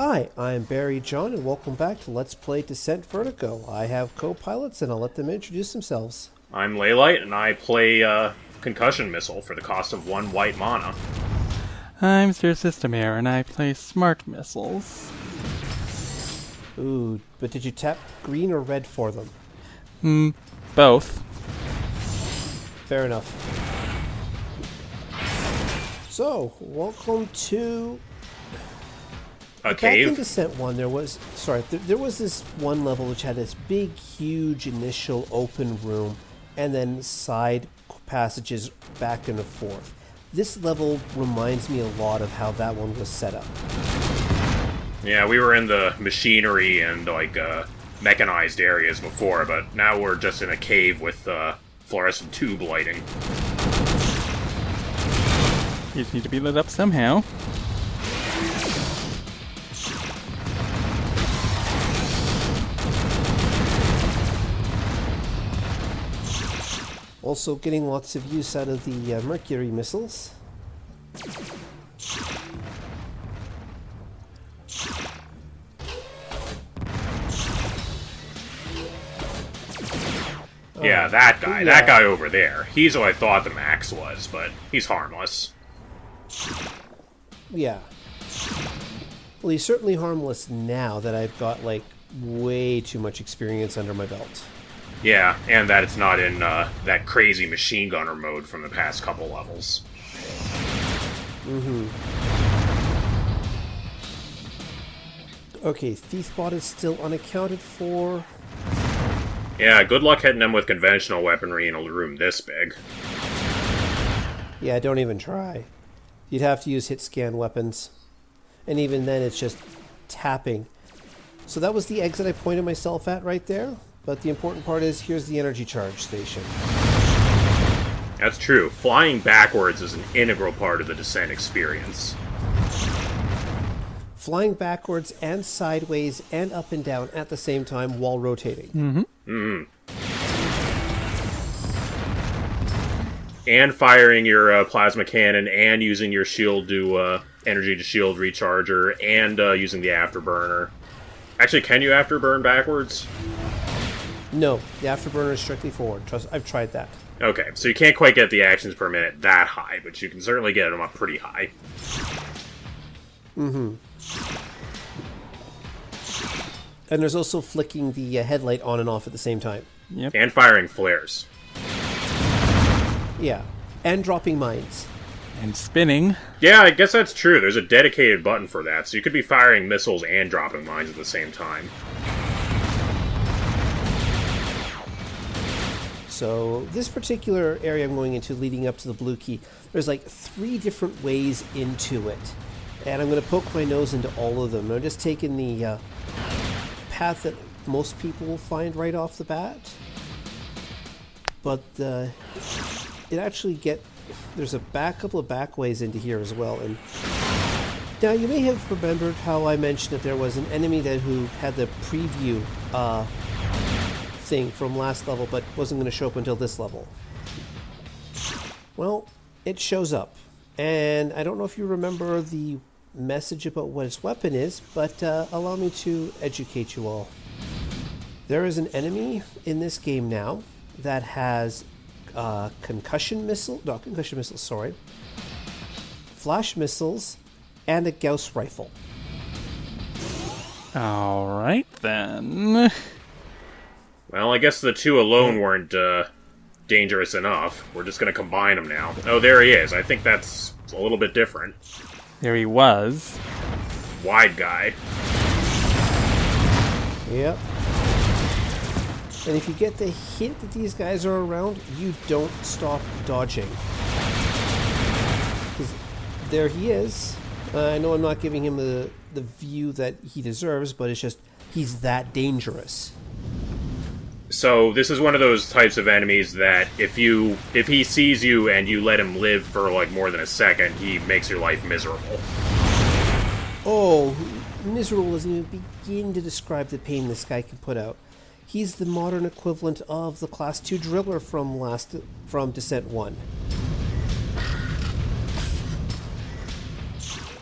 Hi, I'm Barry John, and welcome back to Let's Play Descent Vertigo. I have co-pilots, and I'll let them introduce themselves. I'm Laylite, and I play Concussion Missile for the cost of 1 white mana. I'm Sir Systemair, and I play Smart Missiles. Ooh, but did you tap green or red for them? Both. Fair enough. So, welcome to... A Back in cave? Descent 1, there was this one level which had this big, huge initial open room, and then side passages back and forth. This level reminds me a lot of how that one was set up. Yeah, we were in the machinery and, mechanized areas before, but now we're just in a cave with, fluorescent tube lighting. These need to be lit up somehow. Also getting lots of use out of the Mercury missiles. Yeah, that guy over there. He's who I thought the Max was, but he's harmless. Yeah. Well, he's certainly harmless now that I've got, way too much experience under my belt. Yeah, and that it's not in, that crazy machine gunner mode from the past couple levels. Okay, Thiefbot is still unaccounted for. Yeah, good luck hitting them with conventional weaponry in a room this big. Yeah, don't even try. You'd have to use hit scan weapons. And even then, it's just tapping. So that was the exit I pointed myself at right there. But the important part is, here's the energy charge station. That's true. Flying backwards is an integral part of the Descent experience. Flying backwards and sideways and up and down at the same time while rotating. And firing your plasma cannon, and using your shield to energy to shield recharger, and using the afterburner. Actually, can you afterburn backwards? No, the afterburner is strictly forward. Trust, I've tried that. Okay, so you can't quite get the actions per minute that high, but you can certainly get them up pretty high. And there's also flicking the headlight on and off at the same time. Yep. And firing flares. Yeah, and dropping mines. And spinning. Yeah, I guess that's true. There's a dedicated button for that, so you could be firing missiles and dropping mines at the same time. So this particular area I'm going into leading up to the blue key, there's 3 different ways into it. And I'm going to poke my nose into all of them. I'm just taking the path that most people will find right off the bat. But it actually there's a couple of back ways into here as well. And now you may have remembered how I mentioned that there was an enemy who had the preview thing from last level, but wasn't going to show up until this level. Well, it shows up. And I don't know if you remember the message about what its weapon is, but allow me to educate you all. There is an enemy in this game now that has concussion missiles, flash missiles, and a Gauss rifle. Alright then. Well, I guess the 2 alone weren't dangerous enough. We're just going to combine them now. Oh, there he is. I think that's a little bit different. There he was. Wide guy. Yep. And if you get the hint that these guys are around, you don't stop dodging. Because there he is. I know I'm not giving him the view that he deserves, but it's just, he's that dangerous. So this is one of those types of enemies that if he sees you and you let him live for more than a second, he makes your life miserable. Oh, miserable doesn't even begin to describe the pain this guy can put out. He's the modern equivalent of the Class 2 driller from Descent 1.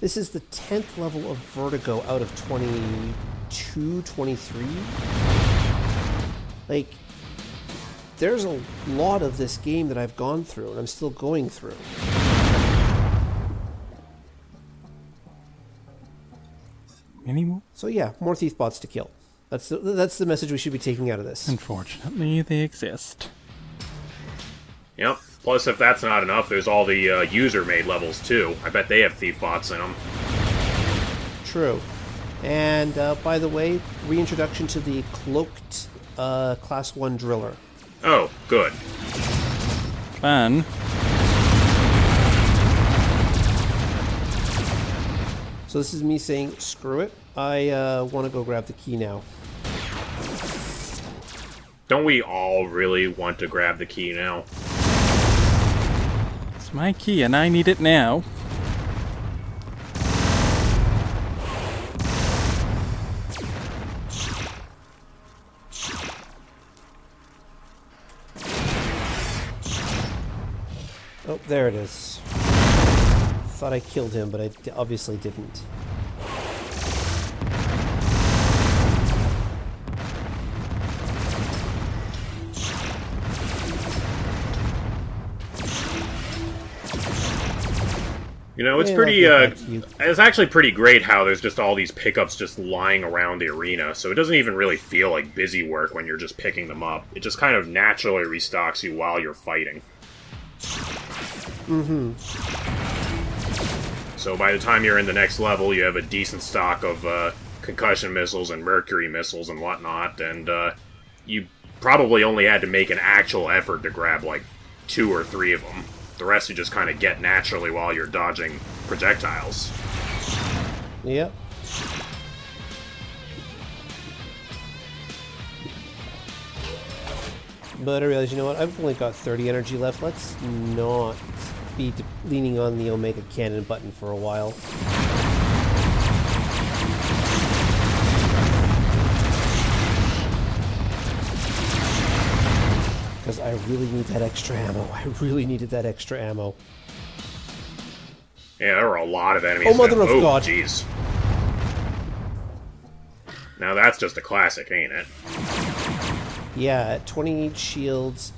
This is the 10th level of Vertigo out of 22, 23. Like, there's a lot of this game that I've gone through, and I'm still going through. Any more? So yeah, more thief bots to kill. That's the message we should be taking out of this. Unfortunately, they exist. Yep. Plus, if that's not enough, there's all the user-made levels, too. I bet they have thief bots in them. True. And, by the way, reintroduction to the cloaked Class 1 driller. Oh, good. Fun. So this is me saying, screw it. I want to go grab the key now. Don't we all really want to grab the key now? It's my key and I need it now. Oh, there it is. Thought I killed him, but I obviously didn't. You know, it's Yeah, pretty, I'll get back to you. it's actually pretty great how there's just all these pickups just lying around the arena, so it doesn't even really feel like busy work when you're just picking them up. It just kind of naturally restocks you while you're fighting. Mm-hmm. So by the time you're in the next level, you have a decent stock of concussion missiles and mercury missiles and whatnot, and you probably only had to make an actual effort to grab like 2 or 3 of them. The rest you just kind of get naturally while you're dodging projectiles. Yep. But I realize, you know what, I've only got 30 energy left. Let's not be leaning on the Omega Cannon button for a while. Because I really need that extra ammo. I really needed that extra ammo. Yeah, there were a lot of enemies. Oh, mother of God. Jeez. Now that's just a classic, ain't it? Yeah, at 28 shields,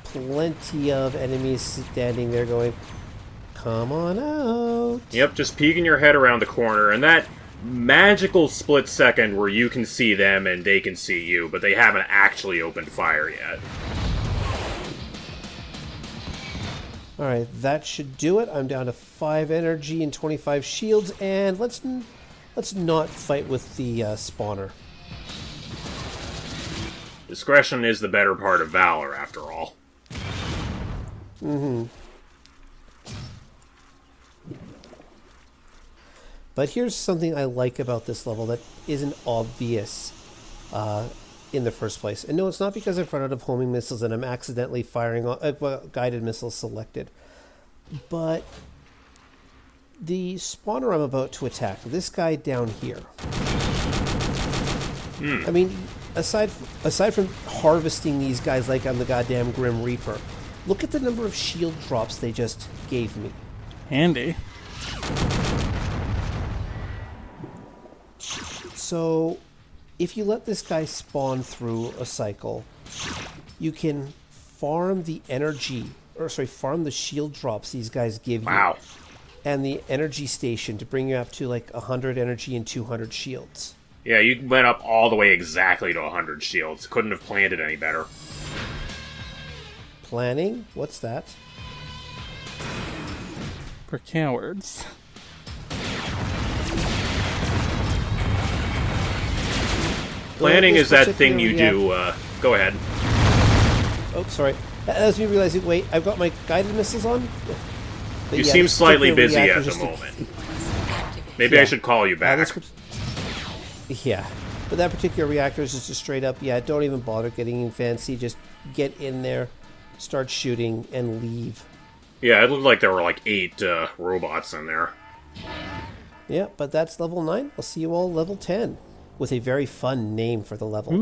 plenty of enemies standing there going, come on out. Yep, just peeking your head around the corner, and that magical split second where you can see them and they can see you, but they haven't actually opened fire yet. Alright, that should do it. I'm down to 5 energy and 25 shields, and let's not fight with the spawner. Discretion is the better part of valor, after all. Mm-hmm. But here's something I like about this level that isn't obvious in the first place. And no, it's not because I've run out of homing missiles and I'm accidentally firing on guided missiles selected. But the spawner I'm about to attack, this guy down here. I mean, aside from harvesting these guys like I'm the goddamn Grim Reaper, look at the number of shield drops they just gave me. Handy. So, if you let this guy spawn through a cycle, you can farm the energy, farm the shield drops these guys give you. Wow. And the energy station to bring you up to like 100 energy and 200 shields. Yeah, you went up all the way exactly to 100 shields. Couldn't have planned it any better. Planning? What's that? For cowards. Planning This is that thing you particular do, go ahead. Oh, sorry. As me realizing, wait, I've got my guided missiles on? But You yeah, seem this slightly particular busy at reactor the just- moment. Maybe Yeah. I should call you back. Yeah. But that particular reactor is just a straight up, yeah, don't even bother getting fancy. Just get in there, start shooting, and leave. Yeah, it looked like there were like 8 robots in there. Yeah, but that's level 9. I'll see you all level 10. With a very fun name for the level.